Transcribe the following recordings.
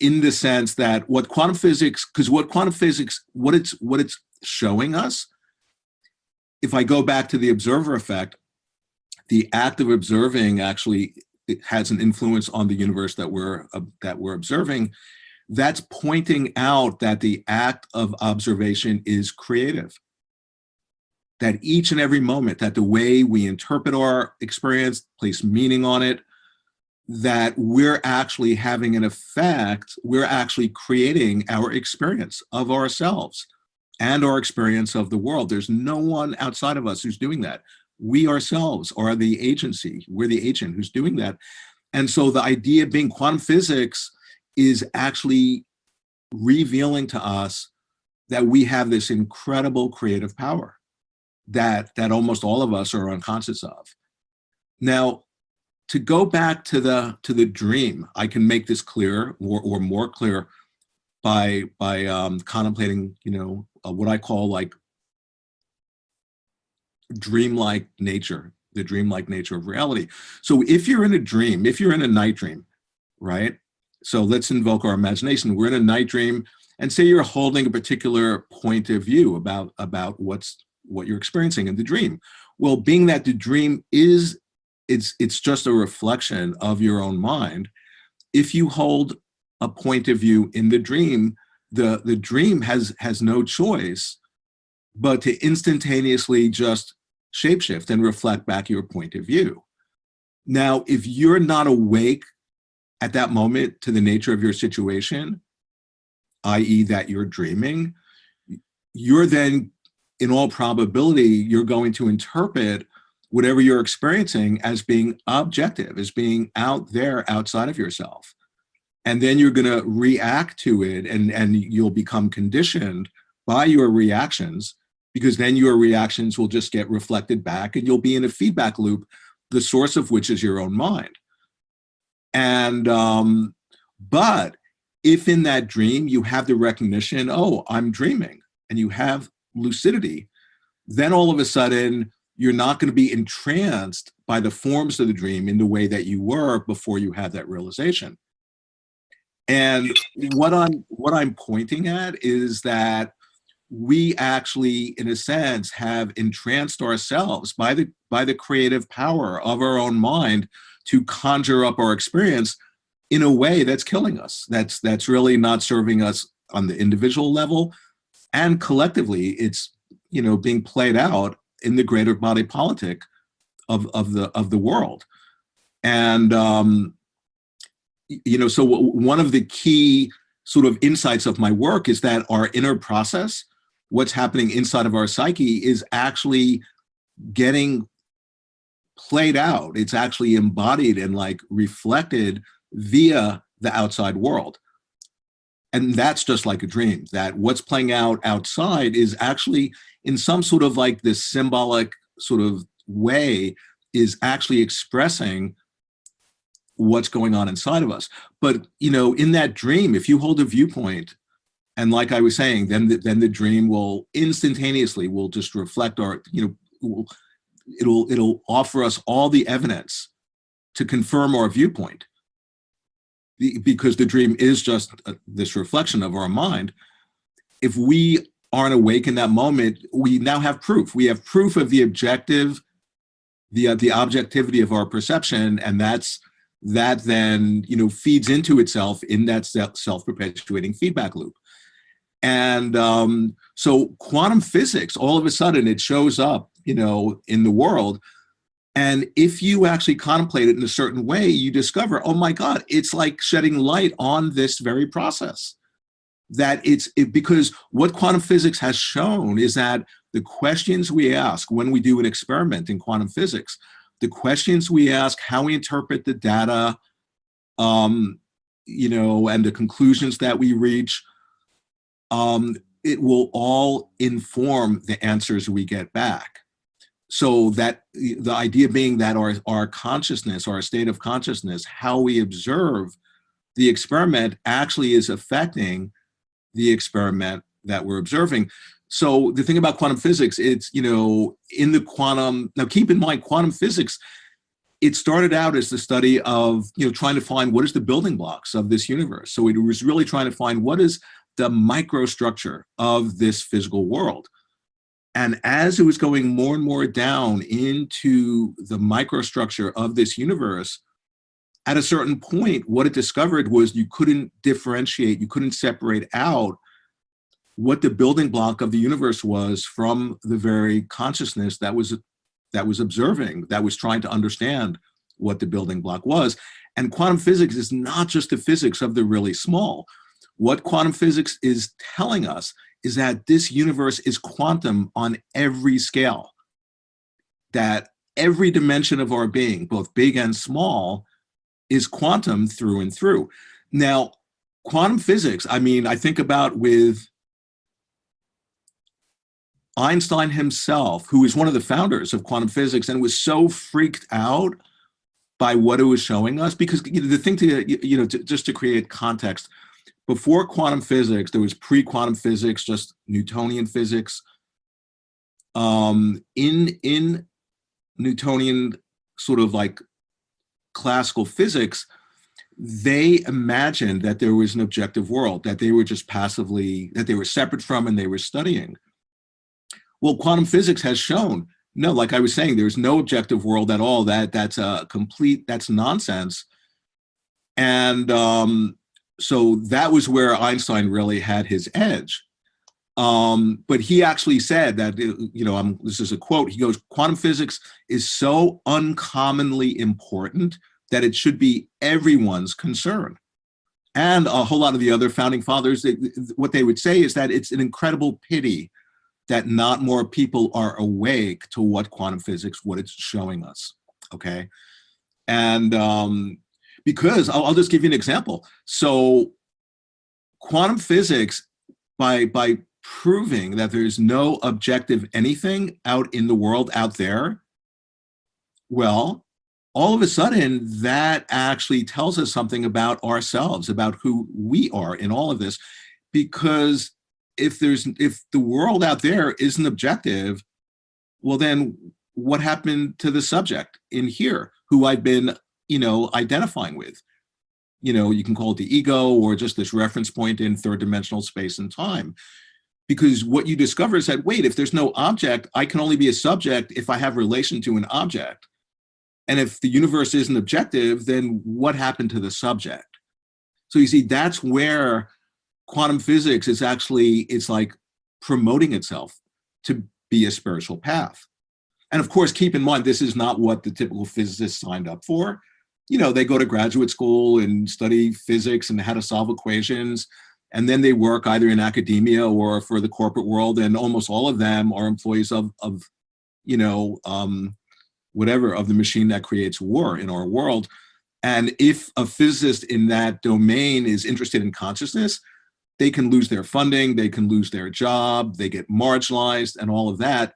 in the sense that what quantum physics, because what quantum physics, what it's showing us, if I go back to the observer effect, the act of observing actually it has an influence on the universe that we're observing. That's pointing out that the act of observation is creative. That each and every moment, that the way we interpret our experience, place meaning on it, that we're actually having an effect, we're actually creating our experience of ourselves and our experience of the world. There's no one outside of us who's doing that. We ourselves are the agency, we're the agent who's doing that. And so the idea being quantum physics is actually revealing to us that we have this incredible creative power that almost all of us are unconscious of. Now, to go back to the dream, I can make this clear or more clear by contemplating, what I call like dreamlike nature, the dreamlike nature of reality. So if you're in a dream, if you're in a night dream, right? So let's invoke our imagination. We're in a night dream, and say you're holding a particular point of view about what you're experiencing in the dream. Well, being that the dream is, it's just a reflection of your own mind. If you hold a point of view in the dream, the dream has no choice but to instantaneously just shapeshift and reflect back your point of view. Now, if you're not awake at that moment to the nature of your situation, i.e. that you're dreaming, you're then, in all probability, you're going to interpret whatever you're experiencing as being objective, as being out there outside of yourself. And then you're going to react to it, and you'll become conditioned by your reactions, because then your reactions will just get reflected back, and you'll be in a feedback loop, the source of which is your own mind. And, but if in that dream you have the recognition, oh, I'm dreaming, and you have lucidity, then all of a sudden you're not going to be entranced by the forms of the dream in the way that you were before you had that realization. And what I'm pointing at is that we actually, in a sense, have entranced ourselves by the creative power of our own mind to conjure up our experience in a way that's killing us. That's really not serving us on the individual level, and collectively, it's being played out in the greater body politic of the world. And so one of the key sort of insights of my work is that our inner process, what's happening inside of our psyche, is actually getting played out. It's actually embodied and like reflected via the outside world. And that's just like a dream, that what's playing out outside is actually in some sort of like this symbolic sort of way is actually expressing what's going on inside of us. But, in that dream, if you hold a viewpoint, and like I was saying, then the dream will instantaneously will just reflect our, it'll offer us all the evidence to confirm our viewpoint, because the dream is just this reflection of our mind. If we aren't awake in that moment, we now have proof. We have proof of the objectivity of our perception, and that then feeds into itself in that self-perpetuating feedback loop. And so quantum physics, all of a sudden, it shows up, in the world. And if you actually contemplate it in a certain way, you discover, oh my God, it's like shedding light on this very process. That because what quantum physics has shown is that the questions we ask when we do an experiment in quantum physics, the questions we ask, how we interpret the data, and the conclusions that we reach, it will all inform the answers we get back. So that the idea being that our consciousness, our state of consciousness, how we observe the experiment actually is affecting the experiment that we're observing. So the thing about quantum physics, it's, in the quantum, now keep in mind, quantum physics it started out as the study of, trying to find what is the building blocks of this universe. So it was really trying to find what is the microstructure of this physical world. And as it was going more and more down into the microstructure of this universe, at a certain point, what it discovered was you couldn't differentiate, you couldn't separate out what the building block of the universe was from the very consciousness that was observing, that was trying to understand what the building block was. And quantum physics is not just the physics of the really small. What quantum physics is telling us is that this universe is quantum on every scale, that every dimension of our being, both big and small, is quantum through and through. Now, quantum physics, I think about with Einstein himself, who is one of the founders of quantum physics and was so freaked out by what it was showing us, because the thing just to create context, before quantum physics, there was pre-quantum physics, just Newtonian physics. In Newtonian sort of like classical physics, they imagined that there was an objective world, that they were just passively, that they were separate from and they were studying. Well, quantum physics has shown, no, like I was saying, there's no objective world at all. That's nonsense. And so that was where Einstein really had his edge. But he actually said that, this is a quote, he goes, quantum physics is so uncommonly important that it should be everyone's concern. And a whole lot of the other founding fathers, what they would say is that it's an incredible pity that not more people are awake to what quantum physics, what it's showing us, okay? And because, I'll just give you an example. So quantum physics, by proving that there's no objective anything out in the world out there, well, all of a sudden, that actually tells us something about ourselves, about who we are in all of this. Because if the world out there isn't objective, well, then what happened to the subject in here, who I've been, identifying with? You can call it the ego or just this reference point in third dimensional space and time. Because what you discover is that, wait, if there's no object, I can only be a subject if I have relation to an object. And if the universe isn't objective, then what happened to the subject? So you see, that's where quantum physics is actually, it's like promoting itself to be a spiritual path. And of course, keep in mind, this is not what the typical physicist signed up for. They go to graduate school and study physics and how to solve equations. And then they work either in academia or for the corporate world. And almost all of them are employees of whatever, of the machine that creates war in our world. And if a physicist in that domain is interested in consciousness, they can lose their funding, they can lose their job, they get marginalized and all of that.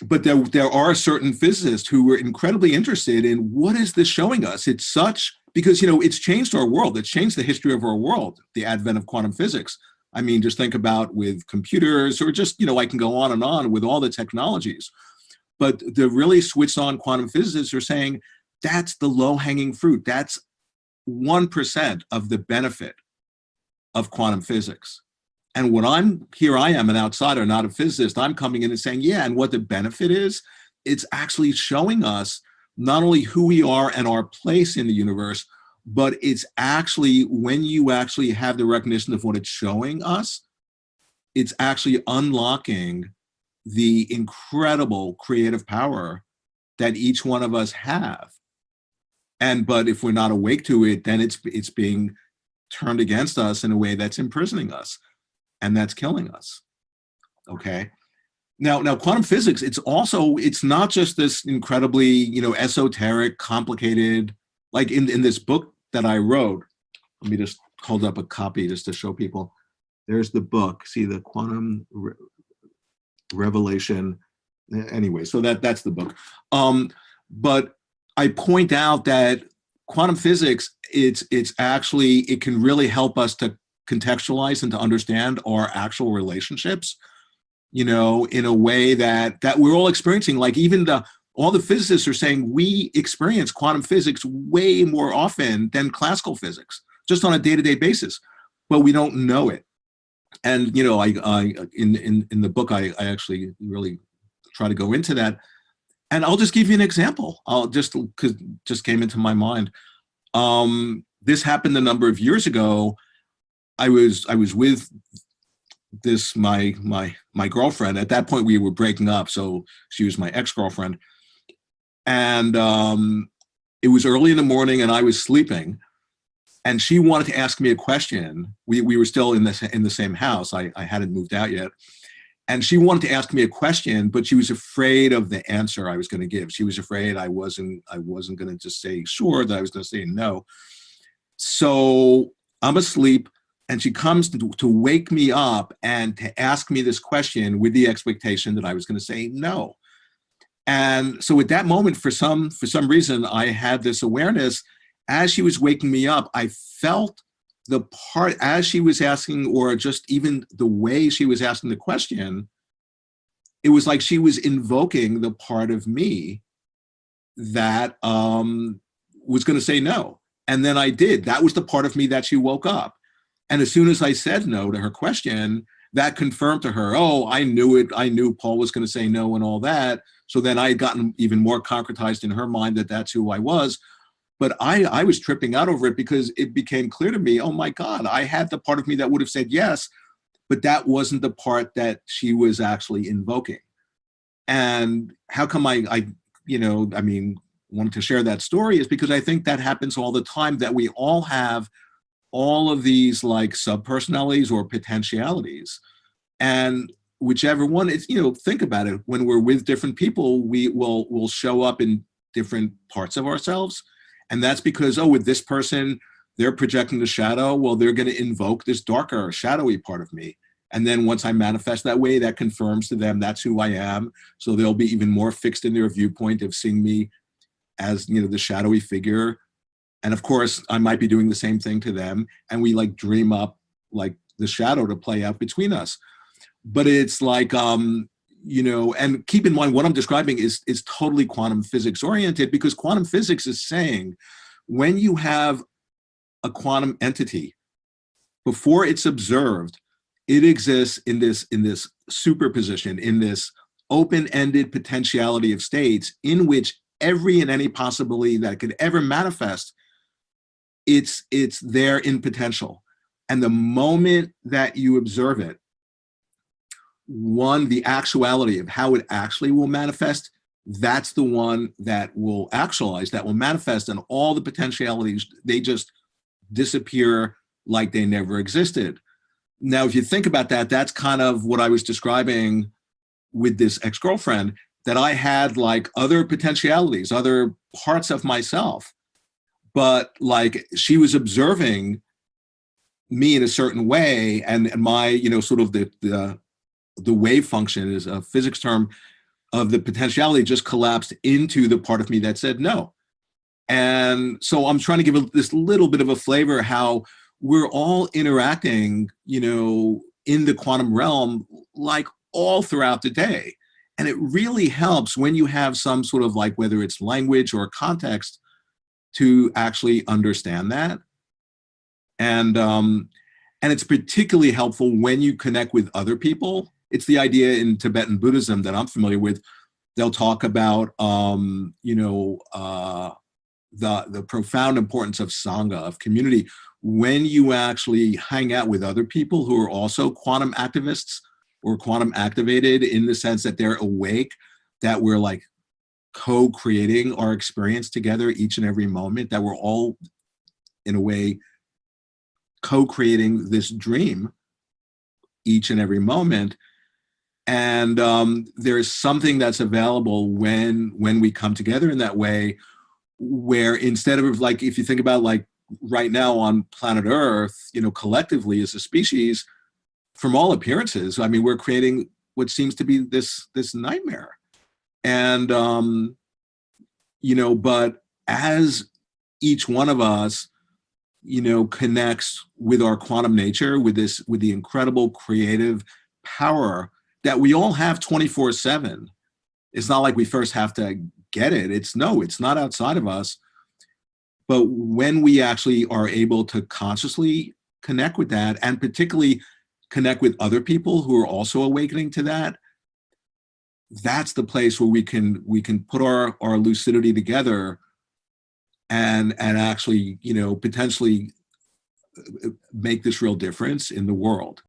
But there are certain physicists who were incredibly interested in what is this showing us? It's such, because, it's changed our world. It's changed the history of our world, the advent of quantum physics. Just think about with computers or just, I can go on and on with all the technologies. But the really switched on quantum physicists are saying that's the low-hanging fruit. That's 1% of the benefit of quantum physics. And when I am an outsider, not a physicist, I'm coming in and saying, yeah, and what the benefit is, it's actually showing us not only who we are and our place in the universe, but it's actually, when you actually have the recognition of what it's showing us, it's actually unlocking the incredible creative power that each one of us have. But if we're not awake to it, then it's being turned against us in a way that's imprisoning us, and that's killing us. Okay. Now quantum physics, it's not just this incredibly, esoteric, complicated, like in this book that I wrote. Let me just hold up a copy just to show people. There's the book. See the quantum revelation. Anyway, so that's the book. But I point out that quantum physics, it's actually, it can really help us to contextualize and to understand our actual relationships, in a way that we're all experiencing. Like even the All the physicists are saying we experience quantum physics way more often than classical physics, just on a day-to-day basis, but we don't know it. And in the book, I actually really try to go into that. And I'll just give you an example. I'll because just came into my mind. This happened a number of years ago. I was with this my girlfriend. At that point, we were breaking up, so she was my ex-girlfriend. And it was early in the morning, and I was sleeping. And she wanted to ask me a question. We were still in the same house. I hadn't moved out yet. And she wanted to ask me a question, but she was afraid of the answer I was going to give. She was afraid I wasn't going to just say sure, that I was going to say no. So I'm asleep, and she comes to wake me up and to ask me this question with the expectation that I was going to say no. And so at that moment, for some reason, I had this awareness. As she was waking me up, I felt the part as she was asking, or just even the way she was asking the question, it was like she was invoking the part of me that was going to say no. And then I did. That was the part of me that she woke up. And as soon as I said no to her question, that confirmed to her, oh, I knew it. I knew Paul was going to say no and all that. So then I had gotten even more concretized in her mind that that's who I was. But I was tripping out over it because it became clear to me, oh my God, I had the part of me that would have said yes, but that wasn't the part that she was actually invoking. And how come I wanted to share that story is because I think that happens all the time, that we all have all of these like subpersonalities or potentialities. And whichever one is, think about it. When we're with different people, we'll show up in different parts of ourselves. And that's because, with this person, they're projecting the shadow. Well, they're going to invoke this darker, shadowy part of me. And then once I manifest that way, that confirms to them that's who I am. So they'll be even more fixed in their viewpoint of seeing me as, the shadowy figure. And of course, I might be doing the same thing to them. And we like dream up like the shadow to play out between us. But it's like, and keep in mind what I'm describing is totally quantum physics oriented, because quantum physics is saying when you have a quantum entity, before it's observed, it exists in this superposition, in this open-ended potentiality of states in which every and any possibility that could ever manifest, it's there in potential. And the moment that you observe it, the actuality of how it actually will manifest, that's the one that will actualize, that will manifest, and all the potentialities, they just disappear like they never existed. Now, if you think about that, that's kind of what I was describing with this ex-girlfriend, that I had like other potentialities, other parts of myself, but like she was observing me in a certain way, and my, sort of the wave function is a physics term of the potentiality just collapsed into the part of me that said no. And so I'm trying to give this little bit of a flavor how we're all interacting, in the quantum realm, like all throughout the day. And it really helps when you have some sort of like, whether it's language or context, to actually understand that. And it's particularly helpful when you connect with other people. It's the idea in Tibetan Buddhism that I'm familiar with. They'll talk about, the profound importance of Sangha, of community, when you actually hang out with other people who are also quantum activists or quantum activated, in the sense that they're awake, that we're like co-creating our experience together each and every moment, that we're all, in a way, co-creating this dream each and every moment. And there's something that's available when we come together in that way, where instead of like, if you think about like right now on planet Earth, collectively as a species, from all appearances, I mean, we're creating what seems to be this nightmare. And, but as each one of us, connects with our quantum nature, with the incredible creative power that we all have 24/7, It's not like we first have to get it. It's no, it's not outside of us. But when we actually are able to consciously connect with that, and particularly connect with other people who are also awakening to that, that's the place where we can put our lucidity together and actually, potentially make this real difference in the world.